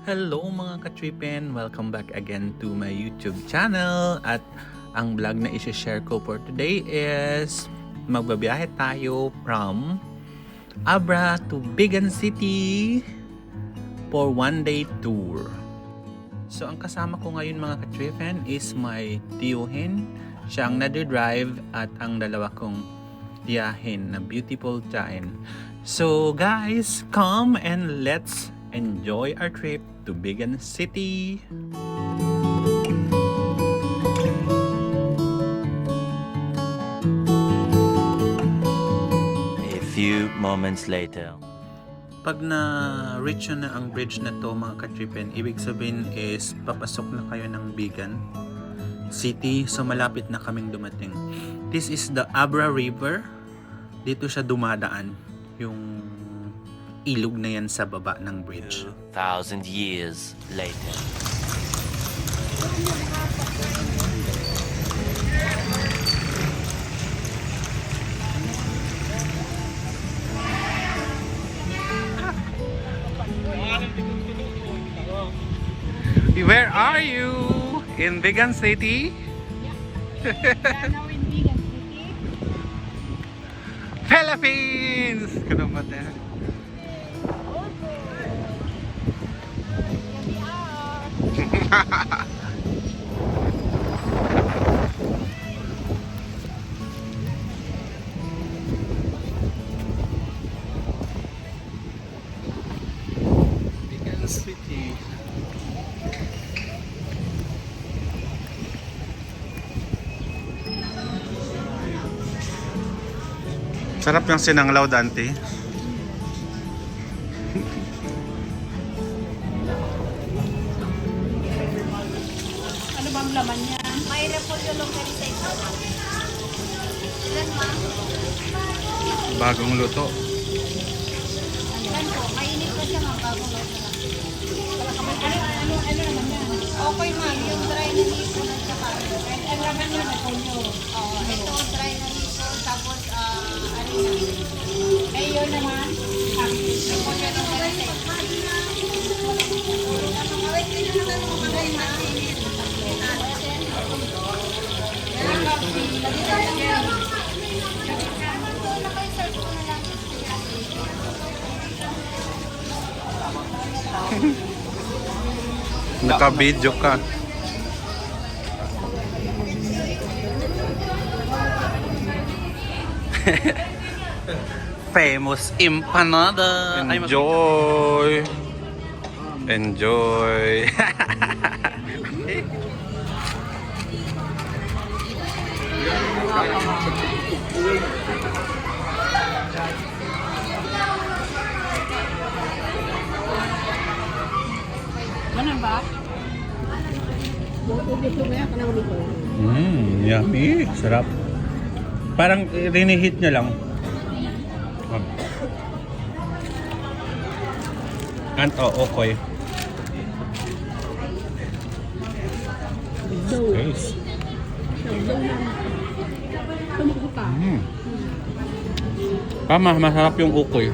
Hello mga ka-tripen! Welcome back again to my YouTube channel. At ang vlog na isi-share ko for today is magbabiyahe tayo from Abra to Bigan City for one-day tour. So ang kasama ko ngayon mga ka-tripen is my tiyuhin. Siya ang nadi-drive at ang dalawa kong tiyahin na beautiful tiyahin. So guys, come and let's enjoy our trip to Bigan City. A few moments later. Pag na-reach na ang bridge na to mga ka-tripen, ibig sabihin is papasok na kayo ng Bigan City. So malapit na kaming dumating. This is the Abra River. Dito siya dumadaan. Yung ilog na yan sa baba ng bridge. 2,000 years later. Where are you? In Bigan City? Now in Bigan City. Philippines! Ganun ba tayo? Bigan City. Sarap yung sinanglaw, Dante. Ano bang laman niya? May repolyo long sa ito. Ilan ma? Bagong luto. Ilan po? Mainit pa siya mga bagong luto lang. Ano naman yan? Okay ma'am, yung dry na nipo na siya pa. Ang laman niya repolyo. Oo, ito dry na nipo. Tapos, ano yan? Mayo naman. Repolyo long sa ito. Naka-video ka. Famous empanada. Enjoy. Enjoy. Ganun ba? Yummy. Sarap. Parang rinihit niya lang. Anto, okay. Yes. Tama, masarap yung ukoy.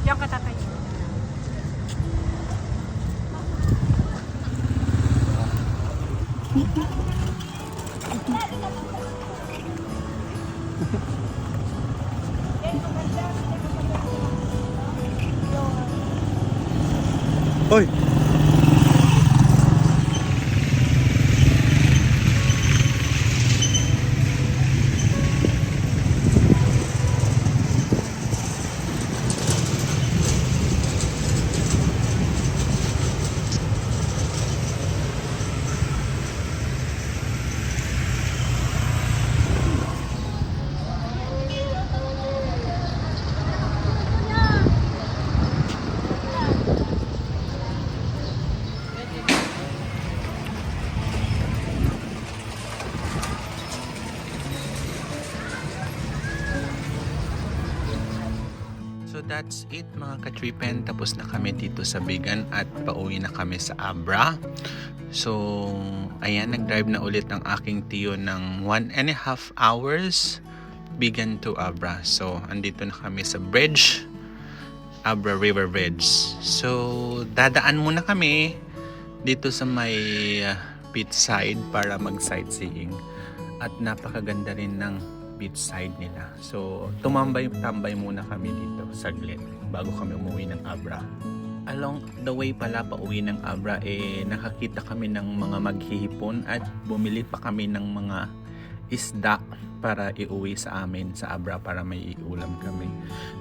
Yung katatay. Hoy! that's it mga ka-tripen. Tapos na kami dito sa Bigan at pauwi na kami sa Abra. So, ayan, nag-drive na ulit ang aking tiyo ng 1.5 hours Bigan to Abra. So, andito na kami sa bridge, Abra River Bridge. So, dadaan muna kami dito sa may beach side para mag-sightseeing. At napakaganda rin ng beach side nila. So, tumambay-tambay muna kami dito saglit bago kami umuwi ng Abra. Along the way pala pauwi ng Abra, nakakita kami ng mga maghihipon at bumili pa kami ng mga isda para iuwi sa amin sa Abra para may iulam kami.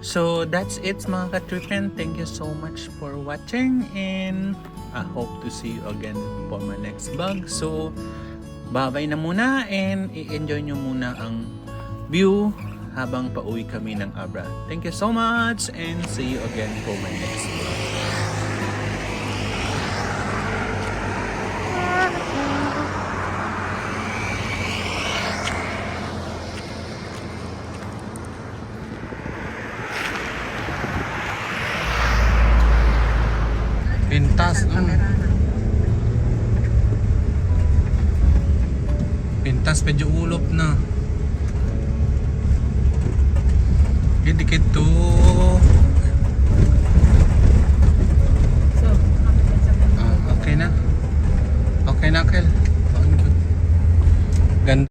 So, that's it mga ka-tripen. Thank you so much for watching and I hope to see you again for my next vlog. So, bye-bye na muna and i-enjoy nyo muna ang view habang pauwi kami ng Abra. Thank you so much and see you again for my next vlog. Pintas, Pintas medyo ulop na. Dikit to. So, Okay na. Okay na, Kel.